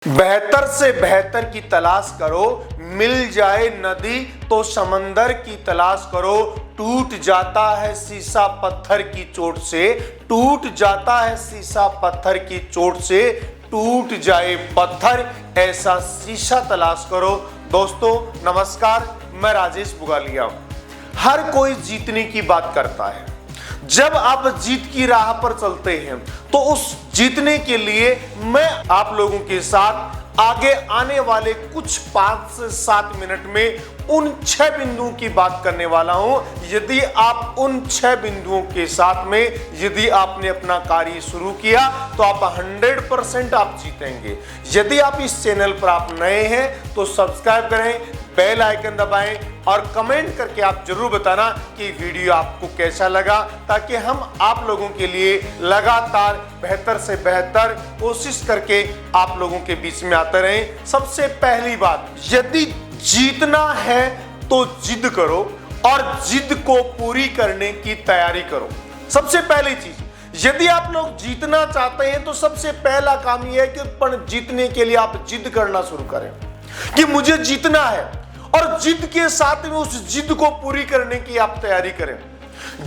बेहतर से बेहतर की तलाश करो, मिल जाए नदी तो समंदर की तलाश करो। टूट जाता है शीशा पत्थर की चोट से, टूट जाता है शीशा पत्थर की चोट से, टूट जाए पत्थर ऐसा शीशा तलाश करो। दोस्तों नमस्कार, मैं राजेश बुगालिया। हर कोई जीतने की बात करता है। जब आप जीत की राह पर चलते हैं तो उस जीतने के लिए मैं आप लोगों के साथ आगे आने वाले कुछ 5 से 7 मिनट में उन 6 बिंदुओं की बात करने वाला हूं। यदि आप उन 6 बिंदुओं के साथ में यदि आपने अपना कार्य शुरू किया तो आप 100% आप जीतेंगे। यदि आप इस चैनल पर आप नए हैं तो सब्सक्राइब करें, बेल आइकन दबाएं और कमेंट करके आप जरूर बताना कि वीडियो आपको कैसा लगा, ताकि हम आप लोगों के लिए लगातार बेहतर से बेहतर कोशिश करके आप लोगों के बीच में आते रहें। सबसे पहली बात, यदि जीतना है तो जिद करो और जिद को पूरी करने की तैयारी करो। सबसे पहली चीज, यदि आप लोग जीतना चाहते हैं तो सबसे पहला काम यह है कि जीतने के लिए आप जिद करना शुरू करें कि मुझे जीतना है, और जिद के साथ में उस जिद को पूरी करने की आप तैयारी करें।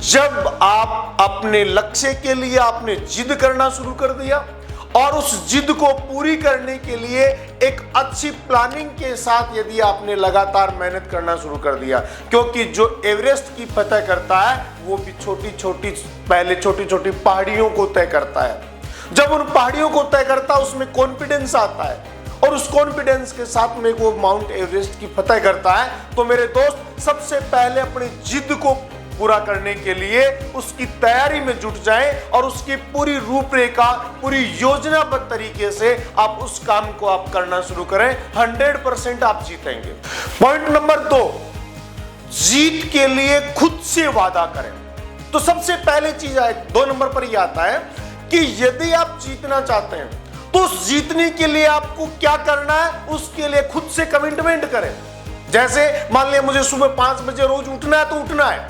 जब आप अपने लक्ष्य के लिए आपने जिद करना शुरू कर दिया और उस जिद को पूरी करने के लिए एक अच्छी प्लानिंग के साथ यदि आपने लगातार मेहनत करना शुरू कर दिया, क्योंकि जो एवरेस्ट की फतह करता है वो भी पहले छोटी छोटी पहाड़ियों को तय करता है। जब उन पहाड़ियों को तय करता है उसमें कॉन्फिडेंस आता है और उस कॉन्फिडेंस के साथ में वो माउंट एवरेस्ट की फतह करता है। तो मेरे दोस्त, सबसे पहले अपनी जिद को पूरा करने के लिए उसकी तैयारी में जुट जाएं और उसकी पूरी रूपरेखा, पूरी योजनाबद्ध तरीके से आप उस काम को आप करना शुरू करें। 100% आप जीतेंगे। पॉइंट नंबर 2, जीत के लिए खुद से वादा करें। तो सबसे पहले चीज 2 नंबर पर यह आता है कि यदि आप जीतना चाहते हैं तो उस जीतने के लिए आपको क्या करना है, उसके लिए खुद से कमिटमेंट करें। जैसे मान लिया मुझे सुबह 5 बजे रोज उठना है तो उठना है,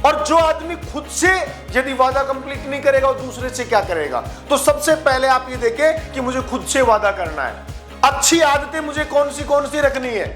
और जो आदमी खुद से यदि वादा कंप्लीट नहीं करेगा वो दूसरे से क्या करेगा। तो सबसे पहले आप ये देखें कि मुझे खुद से वादा करना है। अच्छी आदतें मुझे कौन सी रखनी है,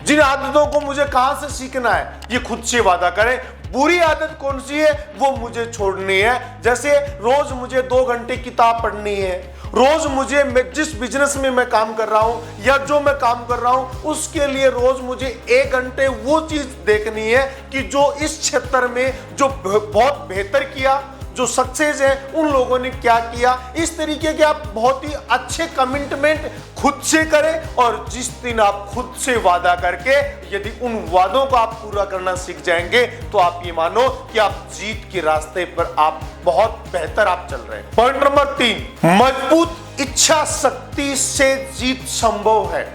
जिन आदतों को मुझे कहां से सीखना है, ये खुद से वादा करें। बुरी आदत कौन सी है वो मुझे छोड़नी है। जैसे रोज मुझे 2 घंटे किताब पढ़नी है, रोज मुझे जिस बिजनेस में मैं काम कर रहा हूं या जो मैं काम कर रहा हूं उसके लिए रोज मुझे 1 घंटे वो चीज देखनी है कि जो इस क्षेत्र में जो बहुत बेहतर किया, जो सक्सेस है, उन लोगों ने क्या किया। इस तरीके के आप बहुत ही अच्छे कमिटमेंट खुद से करें, और जिस दिन आप खुद से वादा करके यदि उन वादों को आप पूरा करना सीख जाएंगे तो आप ये मानो कि आप जीत के रास्ते पर आप बहुत बेहतर आप चल रहे हैं। पॉइंट नंबर 3, मजबूत इच्छा शक्ति से जीत संभव है।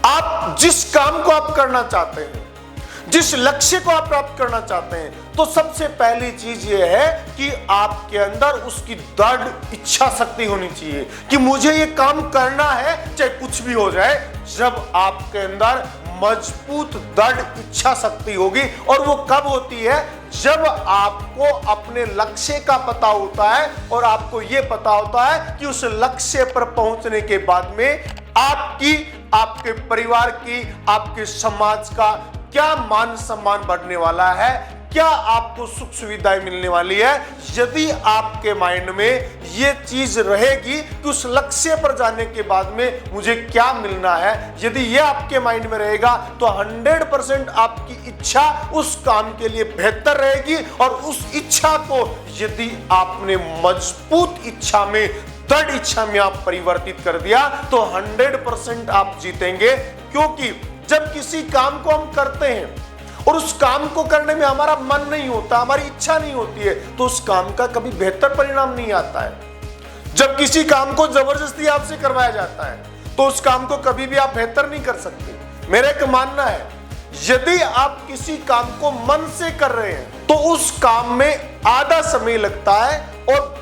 आप जिस काम को आप करना चाहते हैं, जिस लक्ष्य को आप प्राप्त करना चाहते हैं, तो सबसे पहली चीज यह है कि आपके अंदर उसकी दृढ़ इच्छा शक्ति होनी चाहिए कि मुझे ये काम करना है चाहे कुछ भी हो जाए। जब आपके अंदर मजबूत दृढ़ इच्छा शक्ति होगी, और वो कब होती है, जब आपको अपने लक्ष्य का पता होता है और आपको ये पता होता है कि उस लक्ष्य पर पहुंचने के बाद में आपकी, आपके परिवार की, आपके समाज का क्या मान सम्मान बढ़ने वाला है, क्या आपको सुख सुविधाएं मिलने वाली है। यदि आपके माइंड में ये चीज रहेगी कि उस लक्ष्य पर जाने के बाद में मुझे क्या मिलना है, यदि ये आपके माइंड में रहेगा तो 100% आपकी इच्छा उस काम के लिए बेहतर रहेगी। और उस इच्छा को यदि आपने मजबूत इच्छा में, दृढ़ इच्छा में आप परिवर्तित कर दिया तो 100% आप जीतेंगे। क्योंकि जब किसी काम को हम करते हैं और उस काम को करने में हमारा मन नहीं होता, हमारी इच्छा नहीं होती है, तो उस काम का कभी बेहतर परिणाम नहीं आता है। जब किसी काम को जबरदस्ती आपसे करवाया जाता है तो उस काम को कभी भी आप बेहतर नहीं कर सकते। मेरा एक मानना है, यदि आप किसी काम को मन से कर रहे हैं तो उस काम में आधा समय लगता है और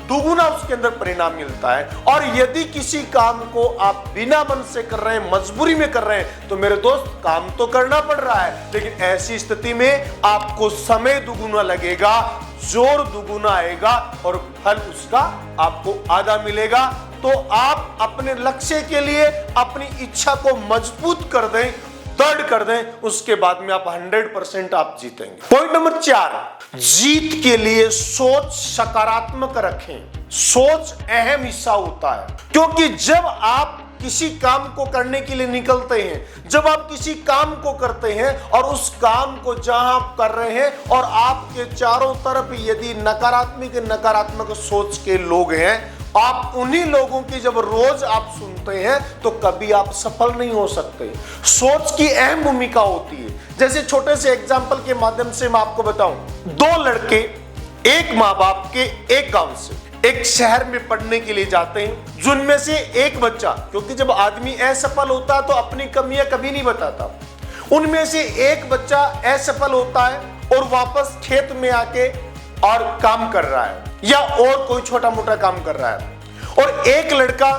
दुगुना उसके अंदर परिणाम मिलता है। और यदि किसी काम को आप बिना मन से कर रहे हैं, मजबूरी में कर रहे हैं, तो मेरे दोस्त काम तो करना पड़ रहा है, लेकिन ऐसी स्थिति में आपको समय दुगुना लगेगा, जोर दुगुना आएगा और फल उसका आपको आधा मिलेगा। तो आप अपने लक्ष्य के लिए अपनी इच्छा को मजबूत कर दें, दृढ़ कर दें, उसके बाद में आप 100% आप जीतेंगे। पॉइंट नंबर 4, जीत के लिए सोच सकारात्मक रखें। सोच अहम हिस्सा होता है, क्योंकि जब आप किसी काम को करने के लिए निकलते हैं, जब आप किसी काम को करते हैं और उस काम को जहां आप कर रहे हैं और आपके चारों तरफ यदि नकारात्मक सोच के लोग हैं, आप उन्हीं लोगों की जब रोज आप सुनते हैं तो कभी आप सफल नहीं हो सकते। सोच की अहम भूमिका होती है। जैसे छोटे से एग्जाम्पल के माध्यम से मैं आपको बताऊं, 2 लड़के एक माँ बाप के एक गांव से एक शहर में पढ़ने के लिए जाते हैं, जिनमें से एक बच्चा, क्योंकि जब आदमी असफल होता है तो अपनी कमियां कभी नहीं बताता, उनमें से एक बच्चा असफल होता है और वापस खेत में आके और काम कर रहा है या और कोई छोटा मोटा काम कर रहा है, और एक लड़का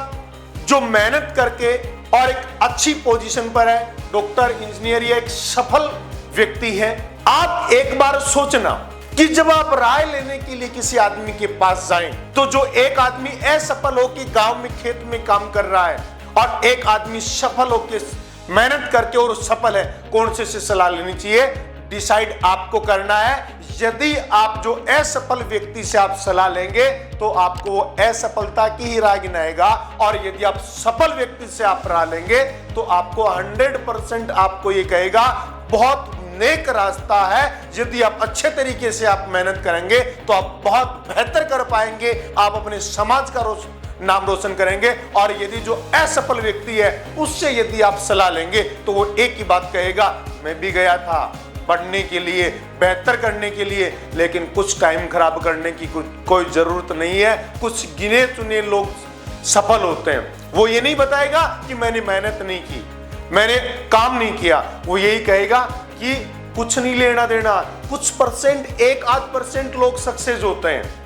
जो मेहनत करके और एक अच्छी पोजीशन पर है, डॉक्टर, इंजीनियर या एक सफल व्यक्ति है। आप एक बार सोचना कि जब आप राय लेने के लिए किसी आदमी के पास जाएं, तो जो एक आदमी असफल हो कि गांव में खेत में काम कर रहा है और एक आदमी सफल होकर मेहनत करके और सफल है, कौन से सलाह लेनी चाहिए? डिसाइड आपको करना है। यदि आप जो असफल व्यक्ति से आप सलाह लेंगे तो आपको वो असफलता की ही राह गिनाएगा, और यदि आप सफल व्यक्ति से आप राह लेंगे तो आपको 100% आपको ये कहेगा बहुत नेक रास्ता है। यदि आप अच्छे तरीके से आप मेहनत करेंगे तो आप बहुत बेहतर कर पाएंगे, आप अपने समाज का नाम रोशन करेंगे। और यदि जो असफल व्यक्ति है उससे यदि आप सलाह लेंगे तो वो एक ही बात कहेगा, मैं भी गया था पढ़ने के लिए, बेहतर करने के लिए, लेकिन कुछ टाइम खराब करने की कोई जरूरत नहीं है। कुछ गिने चुने लोग सफल होते हैं, वो ये नहीं बताएगा कि मैंने मेहनत नहीं की, मैंने काम नहीं किया, वो यही कहेगा कि कुछ नहीं लेना देना, कुछ परसेंट 1-8% लोग सक्सेस होते हैं।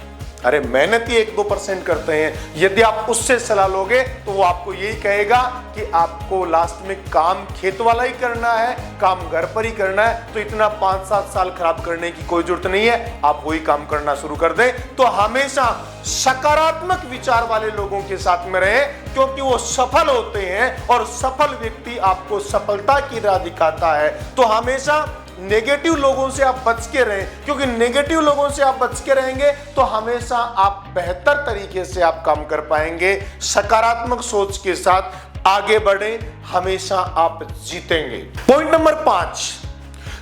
अरे मेहनत ही 1-2% करते हैं। यदि आप उससे सलाह लोगे तो वो आपको यही कहेगा कि आपको लास्ट में काम खेत वाला ही करना है, काम घर पर ही करना है, तो इतना 5-7 साल खराब करने की कोई जरूरत नहीं है, आप वही काम करना शुरू कर दें। तो हमेशा सकारात्मक विचार वाले लोगों के साथ में रहे, क्योंकि वो सफल होते हैं और सफल व्यक्ति आपको सफलता की राह दिखाता है। तो हमेशा नेगेटिव लोगों से आप बच के रहें, क्योंकि नेगेटिव लोगों से आप बच के रहेंगे तो हमेशा आप बेहतर तरीके से आप काम कर पाएंगे। सकारात्मक सोच के साथ आगे बढ़ें, हमेशा आप जीतेंगे। पॉइंट नंबर 5,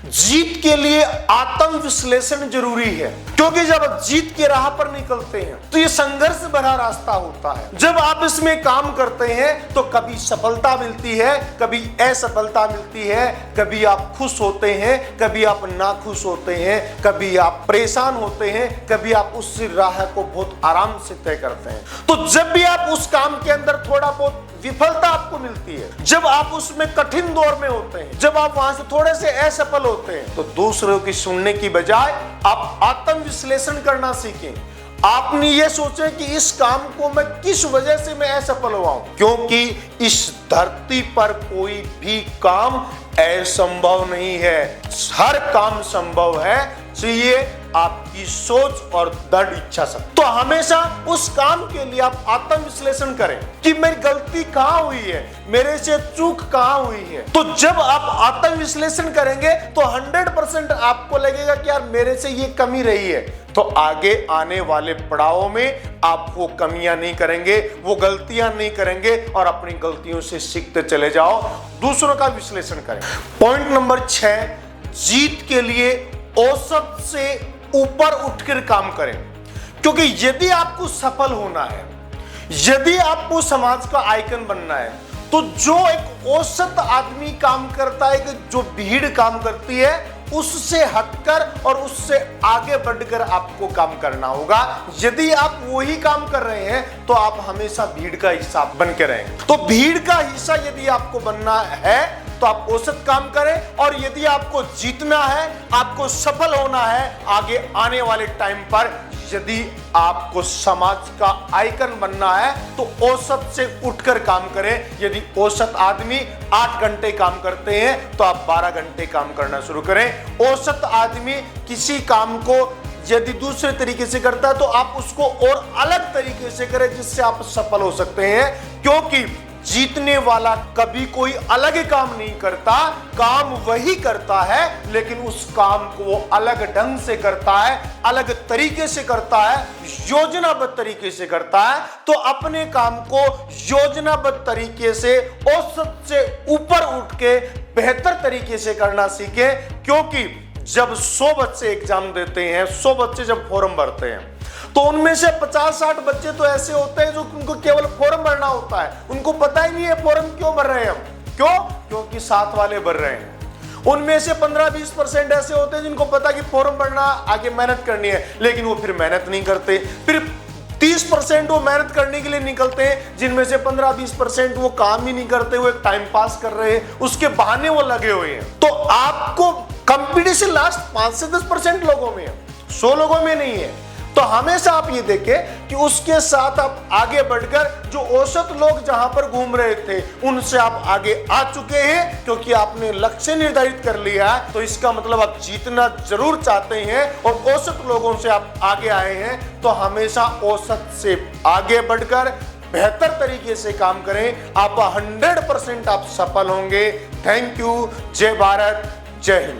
जीत के लिए आत्म विश्लेषण जरूरी है, क्योंकि जब आप जीत के राह पर निकलते हैं तो ये संघर्ष भरा रास्ता होता है। जब आप इसमें काम करते हैं तो कभी सफलता मिलती है, कभी असफलता मिलती है, कभी आप खुश होते हैं, कभी आप नाखुश होते हैं, कभी आप परेशान होते हैं, कभी आप उस राह को बहुत आराम से तय करते हैं। तो जब भी आप उस काम के अंदर थोड़ा बहुत विफलता आपको मिलती है, जब आप उसमें कठिन दौर में होते हैं, जब आप वहां से थोड़े से असफल होते हैं, तो दूसरों की सुनने की बजाय आप आत्म विश्लेषण करना सीखें। आपने ये सोचे कि इस काम को मैं किस वजह से मैं असफल हुआ हूं, क्योंकि इस धरती पर कोई भी काम असंभव नहीं है, हर काम संभव है। चाहिए आपकी सोच और दृढ़ इच्छा शक्ति। तो हमेशा उस काम के लिए आप आत्म विश्लेषण करें कि मेरी गलती कहां हुई है, मेरे से चूक कहां हुई है। तो जब आप आत्म विश्लेषण करेंगे तो 100% आपको लगेगा कि यार मेरे से ये कमी रही है, तो आगे आने वाले पड़ावों में आप वो कमियां नहीं करेंगे, वो गलतियां नहीं करेंगे और अपनी गलतियों से सीखते चले जाओ। दूसरों का विश्लेषण करें। पॉइंट नंबर 6, जीत के लिए औसत से ऊपर उठकर काम करें, क्योंकि यदि आपको सफल होना है, यदि आपको समाज का आइकन बनना है, तो जो एक औसत आदमी काम करता है, कि जो भीड़ काम करती है, उससे हटकर और उससे आगे बढ़कर आपको काम करना होगा। यदि आप वही काम कर रहे हैं तो आप हमेशा भीड़ का हिस्सा बन के रहेंगे। तो भीड़ का हिस्सा यदि आपको बनना है तो आप औसत काम करें, और यदि आपको जीतना है, आपको सफल होना है आगे आने वाले टाइम पर, यदि आपको समाज का आइकन बनना है तो औसत से उठकर काम करें। यदि औसत आदमी 8 घंटे काम करते हैं तो आप 12 घंटे काम करना शुरू करें। औसत आदमी किसी काम को यदि दूसरे तरीके से करता है तो आप उसको और अलग तरीके से करें जिससे आप सफल हो सकते हैं, क्योंकि जीतने वाला कभी कोई अलग काम नहीं करता, काम वही करता है, लेकिन उस काम को वो अलग ढंग से करता है, अलग तरीके से करता है, योजनाबद्ध तरीके से करता है। तो अपने काम को योजनाबद्ध तरीके से औसत से ऊपर उठ के बेहतर तरीके से करना सीखें, क्योंकि जब 100 बच्चे एग्जाम देते हैं, 100 बच्चे जब फॉर्म भरते हैं, तो उनमें से 50-60 बच्चे तो ऐसे होते हैं जो उनको केवल फॉर्म भरना होता है, उनको पता ही नहीं है फॉर्म क्यों भर रहे हैं हम, क्योंकि साथ वाले भर रहे हैं। उनमें से 15-20% ऐसे होते हैं जिनको पता कि फॉर्म भरना, आगे मेहनत करनी है, लेकिन वो फिर मेहनत नहीं करते। फिर 30% वो मेहनत करने के लिए निकलते हैं, जिनमें से 15-20% वो काम ही नहीं करते, वो एक टाइम पास कर रहे हैं, उसके बहाने वो लगे हुए हैं। तो आपको कंपटीशन लास्ट 5 से 10% लोगों में है, 100 लोगों में नहीं है। तो हमेशा आप ये देखें कि उसके साथ आप आगे बढ़कर जो औसत लोग जहां पर घूम रहे थे उनसे आप आगे आ चुके हैं, क्योंकि आपने लक्ष्य निर्धारित कर लिया है। तो इसका मतलब आप जीतना जरूर चाहते हैं और औसत लोगों से आप आगे आए हैं। तो हमेशा औसत से आगे बढ़कर बेहतर तरीके से काम करें, आप 100% आप सफल होंगे। Thank you. जय भारत, जय हिंद।